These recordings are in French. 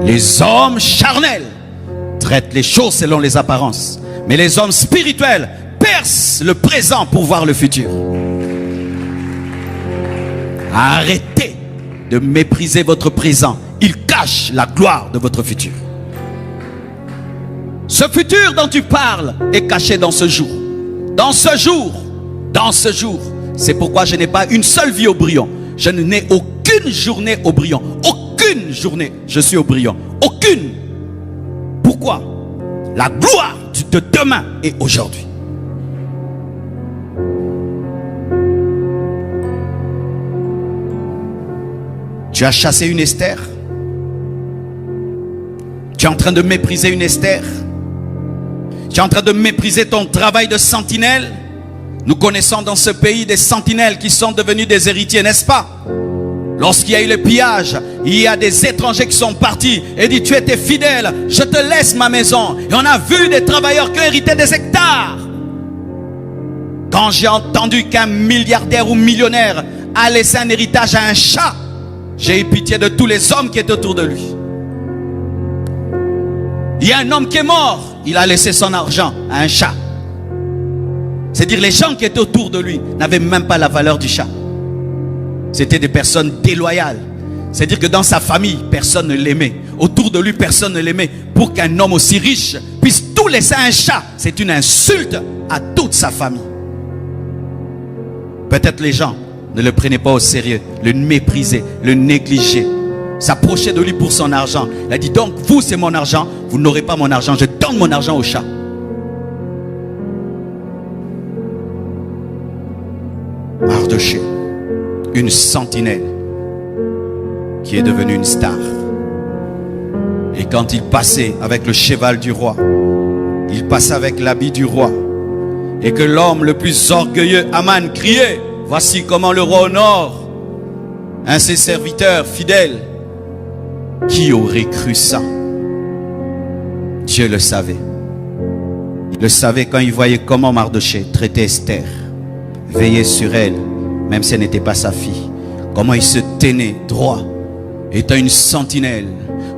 Les hommes charnels traitent les choses selon les apparences, mais les hommes spirituels percent le présent pour voir le futur. Arrêtez de mépriser votre présent. Il cache la gloire de votre futur. Ce futur dont tu parles est caché dans ce jour. Dans ce jour. Dans ce jour. C'est pourquoi je n'ai pas une seule vie au brillant. Je n'ai aucune journée au brillant. Aucune journée je suis au brillant. Aucune. Pourquoi? La gloire de demain est aujourd'hui. Tu as chassé une Esther. Tu es en train de mépriser une Esther. Tu es en train de mépriser ton travail de sentinelle. Nous connaissons dans ce pays des sentinelles qui sont devenus des héritiers, n'est-ce pas? Lorsqu'il y a eu le pillage, il y a des étrangers qui sont partis et dit: tu étais fidèle, je te laisse ma maison. Et on a vu des travailleurs qui ont hérité des hectares. Quand j'ai entendu qu'un milliardaire ou millionnaire a laissé un héritage à un chat, j'ai eu pitié de tous les hommes qui étaient autour de lui. Il y a un homme qui est mort, il a laissé son argent à un chat. C'est-à-dire les gens qui étaient autour de lui n'avaient même pas la valeur du chat. C'était des personnes déloyales. C'est-à-dire que dans sa famille, personne ne l'aimait. Autour de lui, personne ne l'aimait. Pour qu'un homme aussi riche puisse tout laisser à un chat, c'est une insulte à toute sa famille. Peut-être les gens ne le prenaient pas au sérieux, le méprisaient, le négligeaient, s'approchaient de lui pour son argent. Il a dit: donc vous, c'est mon argent, vous n'aurez pas mon argent, je donne mon argent au chat. Mardochée, une sentinelle qui est devenue une star. Et quand il passait avec le cheval du roi, il passait avec l'habit du roi, et que l'homme le plus orgueilleux, Aman, criait: voici comment le roi honore un de ses serviteurs fidèles. Qui aurait cru ça? Dieu le savait. Il le savait quand il voyait comment Mardochée traitait Esther, veillait sur elle, même si elle n'était pas sa fille. Comment il se tenait droit, étant une sentinelle.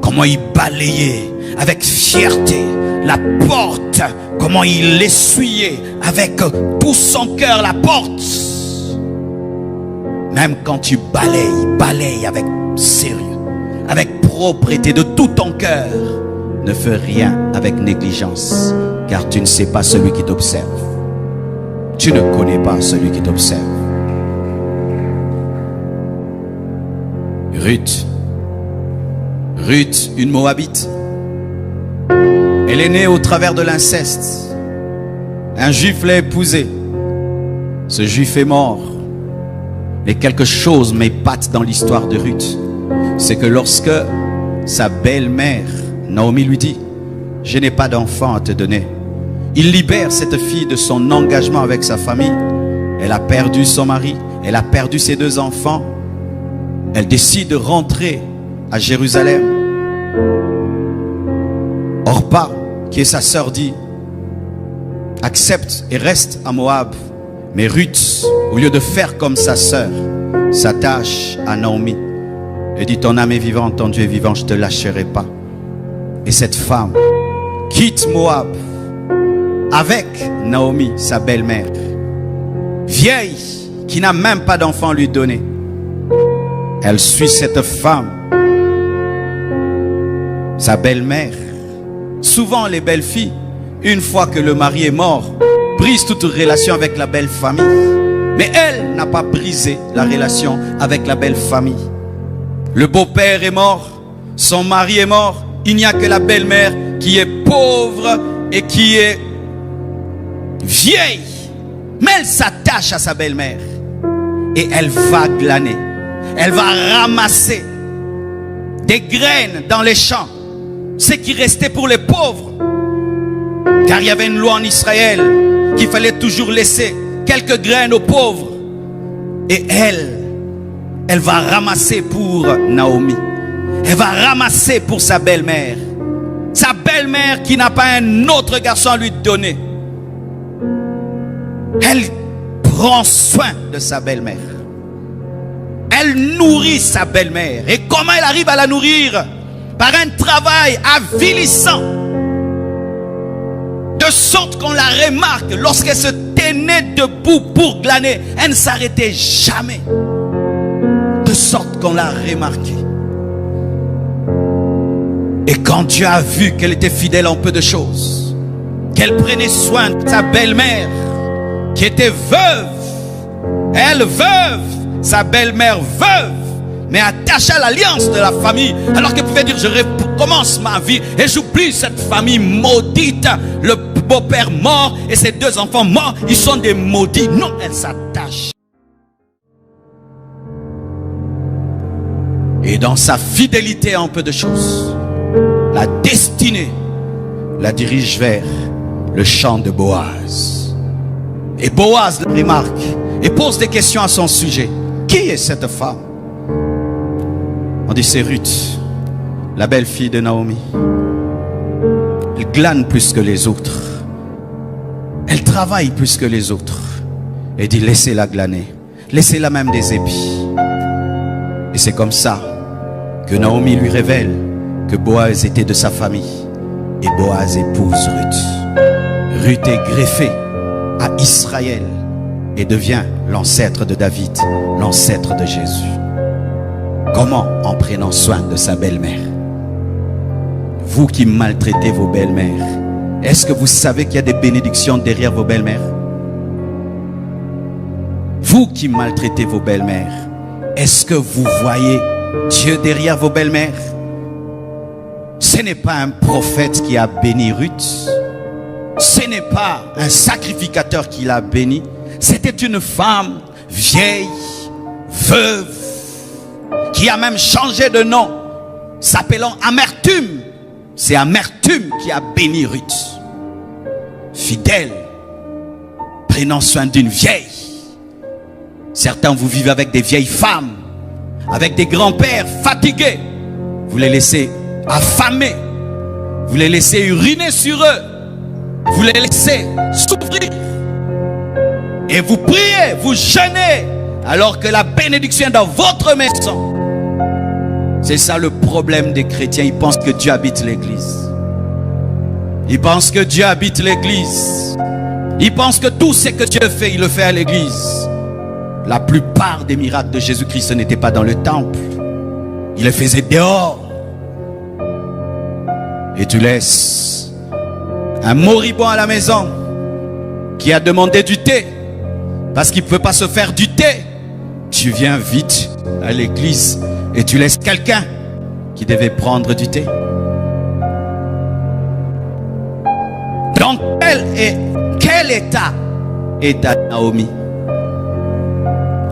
Comment il balayait avec fierté la porte. Comment il essuyait avec tout son cœur la porte. Même quand tu balayes, balaye avec sérieux, avec propreté de tout ton cœur. Ne fais rien avec négligence, car tu ne sais pas celui qui t'observe. Tu ne connais pas celui qui t'observe. Ruth, une Moabite. Elle est née au travers de l'inceste. Un juif l'a épousée. Ce juif est mort. Mais quelque chose m'épate dans l'histoire de Ruth. C'est que lorsque sa belle-mère, Naomi, lui dit: je n'ai pas d'enfant à te donner, il libère cette fille de son engagement avec sa famille. Elle a perdu son mari, elle a perdu ses 2 enfants. Elle décide de rentrer à Jérusalem. Orpa, qui est sa sœur, dit: accepte et reste à Moab. Mais Ruth, au lieu de faire comme sa sœur, s'attache à Naomi et dit: ton âme est vivante, ton Dieu est vivant, je ne te lâcherai pas. Et cette femme quitte Moab avec Naomi, sa belle-mère, vieille, qui n'a même pas d'enfant à lui donner. Elle suit cette femme, sa belle-mère. Souvent les belles filles, une fois que le mari est mort, brisent toute relation avec la belle famille. Mais elle n'a pas brisé la relation avec la belle famille. Le beau-père est mort, son mari est mort, il n'y a que la belle-mère qui est pauvre et qui est vieille. Mais elle s'attache à sa belle-mère et elle va glaner. Elle va ramasser des graines dans les champs, ce qui restait pour les pauvres. Car il y avait une loi en Israël qu'il fallait toujours laisser quelques graines aux pauvres. Et elle va ramasser pour Naomi. Elle va ramasser pour sa belle-mère. Sa belle-mère qui n'a pas un autre garçon à lui donner. Elle prend soin de sa belle-mère. Elle nourrit sa belle-mère. Et comment elle arrive à la nourrir? par un travail avilissant, de sorte qu'on la remarque lorsqu'elle se tenait debout pour glaner. Elle ne s'arrêtait jamais, de sorte qu'on l'a remarquée. Et quand Dieu a vu qu'elle était fidèle en peu de choses, qu'elle prenait soin de sa belle-mère qui était veuve, elle veuve, sa belle-mère veuve, mais attachée à l'alliance de la famille, alors qu'elle pouvait dire je recommence ma vie et j'oublie cette famille maudite, le beau-père mort et ses deux enfants morts, ils sont des maudits. Non, elle s'attache. Et dans sa fidélité en peu de choses, la destinée la dirige vers le champ de Boaz. Et Boaz le remarque et pose des questions à son sujet. Qui est cette femme? On dit c'est Ruth, la belle-fille de Naomi. Elle glane plus que les autres. Elle travaille plus que les autres. Et dit laissez-la glaner. Laissez-la même des épis. Et c'est comme ça que Naomi lui révèle que Boaz était de sa famille. Et Boaz épouse Ruth. Ruth est greffée à Israël et devient l'ancêtre de David, l'ancêtre de Jésus. Comment? En prenant soin de sa belle-mère. Vous qui maltraitez vos belles-mères, est-ce que vous savez qu'il y a des bénédictions derrière vos belles-mères? Vous qui maltraitez vos belles-mères, est-ce que vous voyez Dieu derrière vos belles-mères? Ce n'est pas un prophète qui a béni Ruth. Ce n'est pas un sacrificateur qui l'a béni. C'était une femme vieille, veuve, qui a même changé de nom, s'appelant Amertume. C'est Amertume qui a béni Ruth. Fidèle, prenant soin d'une vieille. Certains, vous vivez avec des vieilles femmes, avec des grands-pères fatigués. Vous les laissez affamés, vous les laissez uriner sur eux, vous les laissez souffrir. Et vous priez, vous jeûnez, alors que la bénédiction est dans votre maison. C'est ça le problème des chrétiens. Ils pensent que Dieu habite l'église. Ils pensent que Dieu habite l'église. Ils pensent que tout ce que Dieu fait, il le fait à l'église. La plupart des miracles de Jésus-Christ, ce n'était pas dans le temple. Il le faisait dehors. Et tu laisses un moribond à la maison qui a demandé du thé parce qu'il ne peut pas se faire du thé. Tu viens vite à l'église et tu laisses quelqu'un qui devait prendre du thé. Dans quel état est ta Naomi?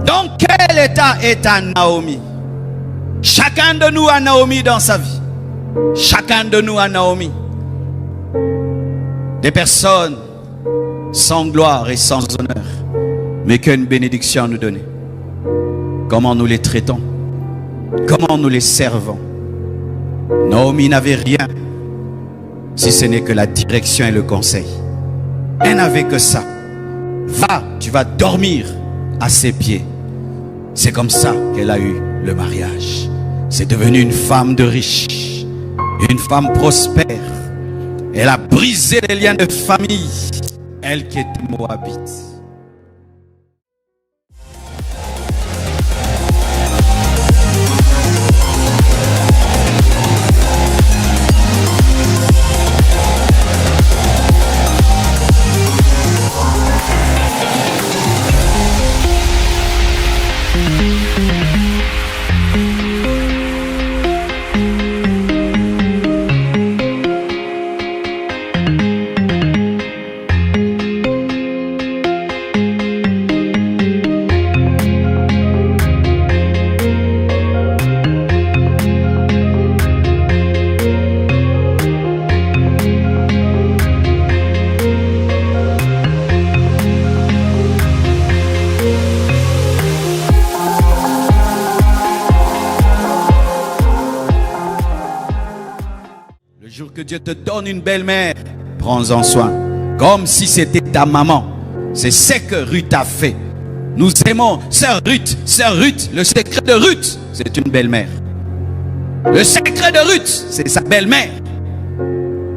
Dans quel état est ta Naomi? Chacun de nous a Naomi dans sa vie. Chacun de nous a Naomi. Des personnes sans gloire et sans honneur, mais qu'une bénédiction nous donne. Comment nous les traitons? Comment nous les servons? Naomi n'avait rien, si ce n'est que la direction et le conseil. Elle n'avait que ça. Va, tu vas dormir à ses pieds. C'est comme ça qu'elle a eu le mariage. C'est devenu une femme de riche, une femme prospère. Elle a brisé les liens de famille, elle qui était moabite. Dieu te donne une belle-mère, prends-en soin, comme si c'était ta maman. C'est ce que Ruth a fait. Nous aimons Sœur Ruth, le secret de Ruth, c'est une belle-mère. Le secret de Ruth, c'est sa belle-mère.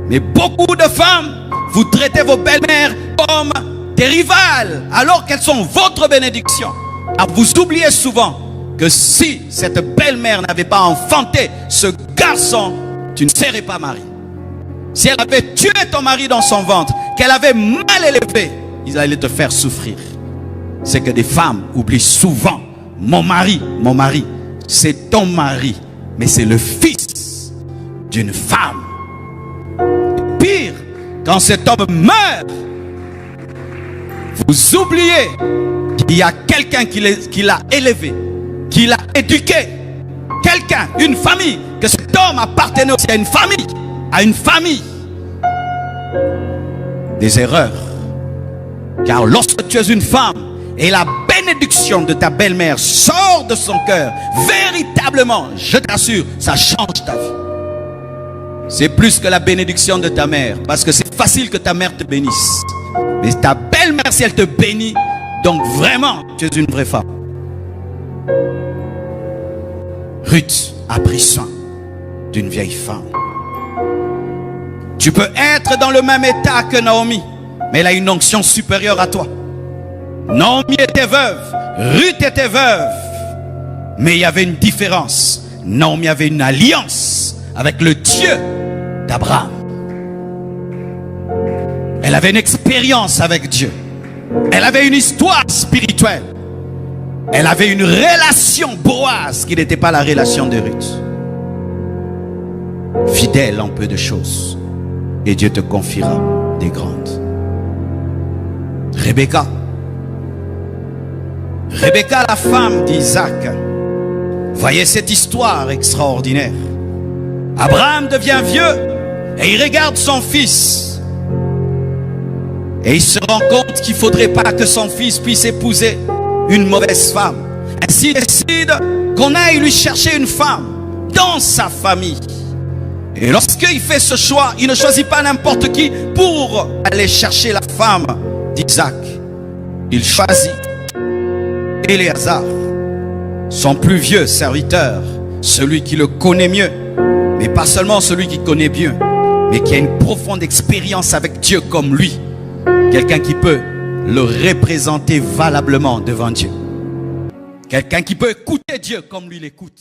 Mais beaucoup de femmes, vous traitez vos belles-mères comme des rivales, alors qu'elles sont votre bénédiction. Alors vous oubliez souvent que si cette belle-mère n'avait pas enfanté ce garçon, tu ne serais pas marié. Si elle avait tué ton mari dans son ventre, qu'elle avait mal élevé, ils allaient te faire souffrir. C'est que des femmes oublient souvent, mon mari, c'est ton mari, mais c'est le fils d'une femme. Pire, quand cet homme meurt, vous oubliez qu'il y a quelqu'un qui l'a élevé, qui l'a éduqué. Quelqu'un, une famille, que cet homme appartenait aussi à une famille. À une famille. Des erreurs. Car lorsque tu es une femme et la bénédiction de ta belle-mère sort de son cœur, véritablement, je t'assure, ça change ta vie. C'est plus que la bénédiction de ta mère, parce que c'est facile que ta mère te bénisse. Mais ta belle-mère, si elle te bénit, donc vraiment, tu es une vraie femme. Ruth a pris soin d'une vieille femme. Tu peux être dans le même état que Naomi, mais elle a une onction supérieure à toi. Naomi était veuve, Ruth était veuve, mais il y avait une différence. Naomi avait une alliance avec le Dieu d'Abraham. Elle avait une expérience avec Dieu. Elle avait une histoire spirituelle. Elle avait une relation Boaz qui n'était pas la relation de Ruth. Fidèle en peu de choses, et Dieu te confiera des grandes. Rebecca, la femme d'Isaac. Voyez cette histoire extraordinaire. Abraham devient vieux et il regarde son fils. Et il se rend compte qu'il ne faudrait pas que son fils puisse épouser une mauvaise femme. Ainsi il décide qu'on aille lui chercher une femme dans sa famille. Et lorsqu'il fait ce choix, il ne choisit pas n'importe qui pour aller chercher la femme d'Isaac. Il choisit Éléazar, son plus vieux serviteur, celui qui le connaît mieux. Mais pas seulement celui qui connaît mieux, mais qui a une profonde expérience avec Dieu comme lui. Quelqu'un qui peut le représenter valablement devant Dieu. Quelqu'un qui peut écouter Dieu comme lui l'écoute.